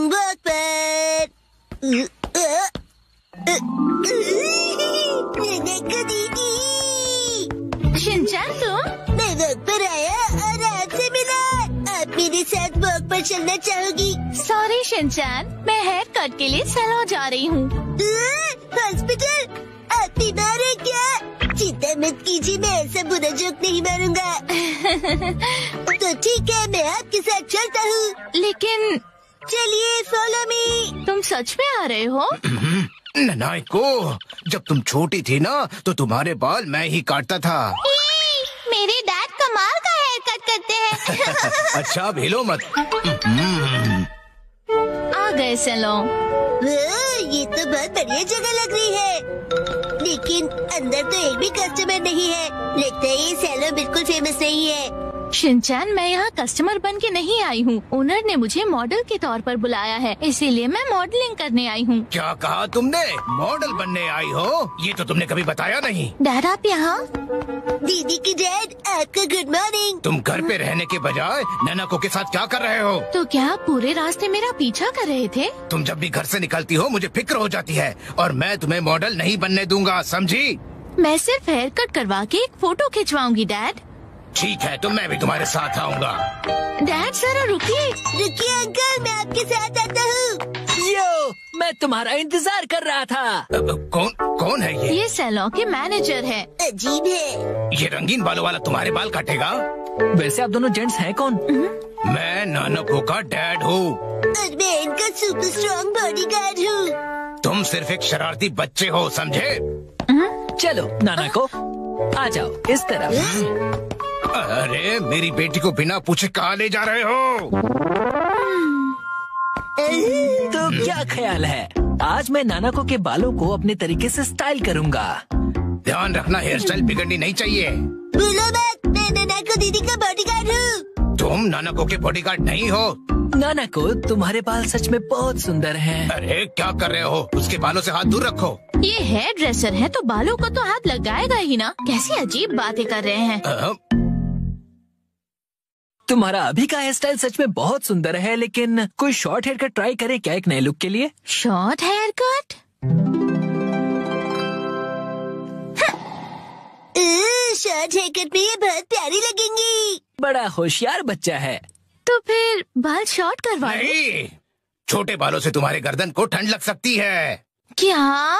Morning walk पर। नैनको दीदी। Shinchan तुम? मैं वॉक पर आया और आपसे मिला। आप मेरे साथ वॉक पर चलना चाहोगी? सॉरी शिनचैन, मैं हेयर कट के लिए सैलून जा रही हूँ। हॉस्पिटल? आप बीमार है क्या? चिंता मत कीजिए, मैं ऐसा बुरा जोक नहीं मारूंगा। तो ठीक है, मैं आपके साथ चलता हूँ। लेकिन चलिए फॉलो मी। तुम सच में आ रहे हो? नैको, जब तुम छोटी थी ना तो तुम्हारे बाल मैं ही काटता था। मेरे डैड कमाल का हेयर कट करते हैं। अच्छा भेलो मत। आ गए सैलून। ये तो बहुत बढ़िया जगह लग रही है, लेकिन अंदर तो एक भी कस्टमर नहीं है। लगता है ये सैलून बिल्कुल फेमस नहीं है। शिनचैन, मैं यहाँ कस्टमर बन के नहीं आई हूँ। ओनर ने मुझे मॉडल के तौर पर बुलाया है, इसीलिए मैं मॉडलिंग करने आई हूँ। क्या कहा तुमने? मॉडल बनने आई हो? ये तो तुमने कभी बताया नहीं। डैड आप यहाँ? दीदी की डैड, आपका गुड मॉर्निंग। तुम घर पे रहने के बजाय नैनको के साथ क्या कर रहे हो? तो क्या आप पूरे रास्ते मेरा पीछा कर रहे थे? तुम जब भी घर से निकलती हो मुझे फिक्र हो जाती है, और मैं तुम्हें मॉडल नहीं बनने दूंगा, समझी? मैं सिर्फ हेयर कट करवा के एक फोटो खिंचवाऊंगी डैड। ठीक है, तो मैं भी तुम्हारे साथ आऊंगा। डैड जरा रुकिए। रुकिए अंकल, मैं आपके साथ आता हूँ। यो, मैं तुम्हारा इंतजार कर रहा था। कौन है ये? ये सैलून के मैनेजर है। अजीब है। ये रंगीन बालों वाला तुम्हारे बाल काटेगा? वैसे आप दोनों जेंट्स हैं कौन? मैं नानको का डैड हूँ। और मैं इनका सुपर स्ट्रॉन्ग बॉडीगार्ड हूँ। तुम सिर्फ एक शरारती बच्चे हो, समझे? चलो नाना को आ जाओ इस तरफ। अरे मेरी बेटी को बिना पूछे कहाँ ले जा रहे हो? तो क्या ख्याल है, आज मैं नानाको के बालों को अपने तरीके से स्टाइल करूँगा। ध्यान रखना, हेयर स्टाइल बिगड़नी नहीं चाहिए। बोलो मत, मैं नानको दीदी का बॉडीगार्ड हूँ। तुम नानको के बॉडीगार्ड नहीं हो। नानाको, तुम्हारे बाल सच में बहुत सुंदर हैं। अरे क्या कर रहे हो? उसके बालों से हाथ दूर रखो। ये हेयर ड्रेसर है तो बालों को तो हाथ लगाएगा ही ना। कैसी अजीब बातें कर रहे हैं। तुम्हारा अभी का हेयर स्टाइल सच में बहुत सुंदर है, लेकिन कोई शॉर्ट हेयर कट ट्राई करे क्या एक नए लुक के लिए? Short hair cut? Short hair cut में ये बहुत प्यारी लगेंगी। बड़ा होशियार बच्चा है। तो फिर बाल शॉर्ट करवा लो। नहीं, छोटे बालों से तुम्हारे गर्दन को ठंड लग सकती है। क्या?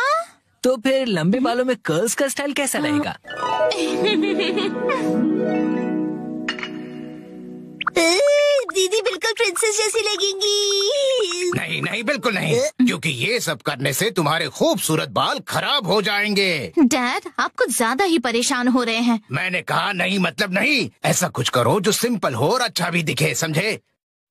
तो फिर लंबे बालों में कर्ल्स का स्टाइल कैसा रहेगा? दीदी बिल्कुल प्रिंसेस जैसी लगेंगी। नहीं नहीं, बिल्कुल नहीं, क्योंकि ये सब करने से तुम्हारे खूबसूरत बाल खराब हो जाएंगे। डैड आप कुछ ज्यादा ही परेशान हो रहे हैं। मैंने कहा नहीं मतलब नहीं। ऐसा कुछ करो जो सिंपल हो और अच्छा भी दिखे, समझे?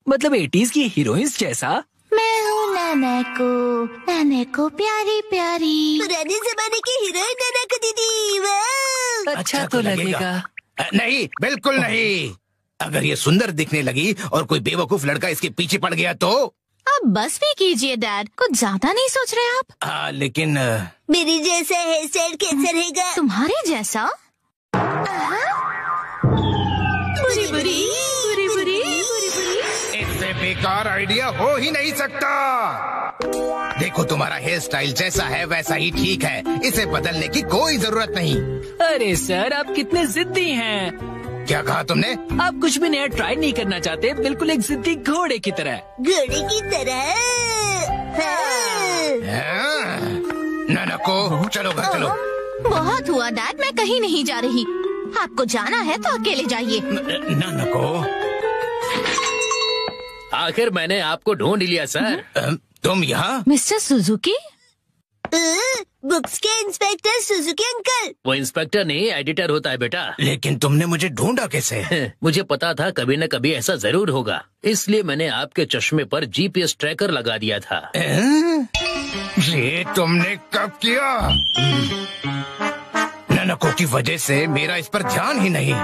मतलब 80s की हीरोइंस जैसा? मैं हूँ नानको प्यारी प्यारी। पुराने जमाने की हीरोइन नानको दीदी। वाह! अच्छा तो लगेगा। नहीं, बिल्कुल नहीं। अगर ये सुंदर दिखने लगी और कोई बेवकूफ लड़का इसके पीछे पड़ गया तो? अब बस भी कीजिए डैड, कुछ ज्यादा नहीं सोच रहे आप? लेकिन मेरी जैसा हेयर स्टाइल कैसा रहेगा? तुम्हारे जैसा? बुरी बुरी बुरी बुरी बुरी बुरी। इससे बेकार आइडिया हो ही नहीं सकता। देखो, तुम्हारा हेयर स्टाइल जैसा है वैसा ही ठीक है, इसे बदलने की कोई जरूरत नहीं। अरे सर, आप कितने जिद्दी हैं। क्या कहा तुमने? आप कुछ भी नया ट्राई नहीं करना चाहते, बिल्कुल एक जिद्दी घोड़े की तरह। घोड़े की तरह? नानको, चलो घर चलो। बहुत हुआ डैड, मैं कहीं नहीं जा रही। आपको जाना है तो अकेले जाइए। नानको, आखिर मैंने आपको ढूंढ लिया सर। तुम यहाँ? Mister Suzuki? बुक्स के इंस्पेक्टर सुजुकी अंकल। वो इंस्पेक्टर नहीं, एडिटर होता है बेटा। लेकिन तुमने मुझे ढूंढा कैसे? मुझे पता था कभी न कभी ऐसा जरूर होगा, इसलिए मैंने आपके चश्मे पर जीपीएस ट्रैकर लगा दिया था। ये तुमने कब किया? नानको की वजह से मेरा इस पर ध्यान ही नहीं।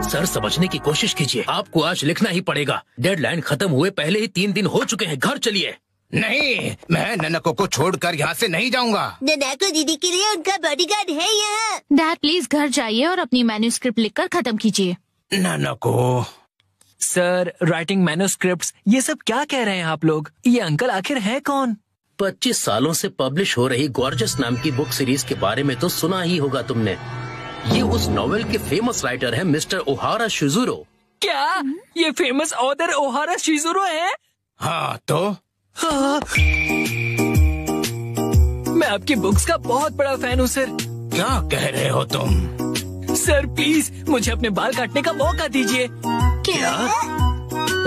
सर समझने की कोशिश कीजिए, आपको आज लिखना ही पड़ेगा। डेडलाइन खत्म हुए पहले ही 3 दिन हो चुके हैं, घर चलिए। नहीं, मैं नानको को छोड़कर यहाँ से नहीं जाऊँगा। नानको दीदी के लिए उनका बॉडीगार्ड है यहाँ। डैड प्लीज घर जाइए और अपनी मैन्युस्क्रिप्ट लिखकर खत्म कीजिए। नानको, सर, राइटिंग मैन्युस्क्रिप्ट्स, ये सब क्या कह रहे हैं आप लोग? ये अंकल आखिर है कौन? 25 सालों से पब्लिश हो रही गॉर्जस नाम की बुक सीरीज के बारे में तो सुना ही होगा तुमने। ये उस नॉवेल के फेमस राइटर हैं मिस्टर ओहारा शिजुरो। क्या ये फेमस ऑथर ओहारा शिजुरो है? हाँ तो हाँ। मैं आपकी बुक्स का बहुत बड़ा फैन हूँ सर। क्या कह रहे हो तुम? सर प्लीज मुझे अपने बाल काटने का मौका दीजिए। क्या?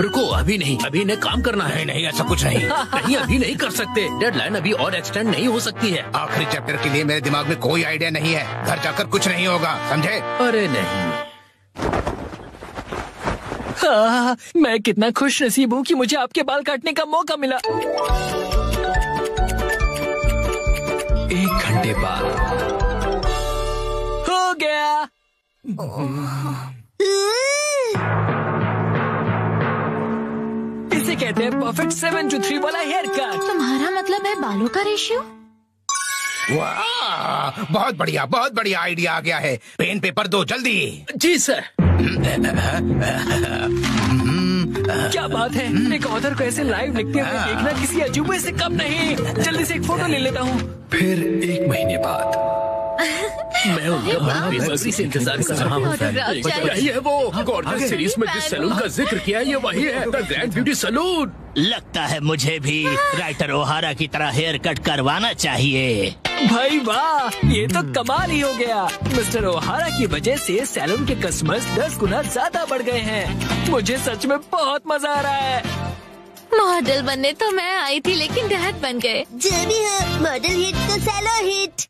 रुको, अभी नहीं, अभी इन्हें काम करना है। नहीं, ऐसा कुछ नहीं। नहीं, अभी नहीं कर सकते। डेडलाइन अभी और एक्सटेंड नहीं हो सकती है। आखिरी चैप्टर के लिए मेरे दिमाग में कोई आइडिया नहीं है। घर जाकर कुछ नहीं होगा, समझे? अरे नहीं। हाँ, मैं कितना खुश नसीब हूँ कि मुझे आपके बाल काटने का मौका मिला। 1 घंटे बाद हो गया। इसे कहते हैं परफेक्ट 7 to 3 वाला हेयर कट। तुम्हारा मतलब है बालों का रेशियो? वाह, बहुत बढ़िया आइडिया आ गया है। पेन पेपर दो जल्दी। जी सर। क्या बात है, एक ऑथर को ऐसे लाइव लिखते हुए देखना किसी अजूबे से कम नहीं। जल्दी से एक फोटो ले लेता हूँ। फिर 1 महीने बाद मैं उनका बेसब्री से इंतजार कर रहा हूँ। यही है वो गॉर्जस सीरीज में जिस सैलून का जिक्र किया है, ये वही है, द ग्रैंड ब्यूटी सैलून। लगता है मुझे भी राइटर ओहारा की तरह हेयर कट करवाना चाहिए। भाई वाह, ये तो कमाल ही हो गया। मिस्टर ओहारा की वजह से सैलून के कस्टमर्स 10 गुना ज्यादा बढ़ गए हैं। मुझे सच में बहुत मजा आ रहा है। मॉडल बनने तो मैं आई थी, लेकिन डैड बन गए। जो भी हो, मॉडल हिट तो सैलो हिट।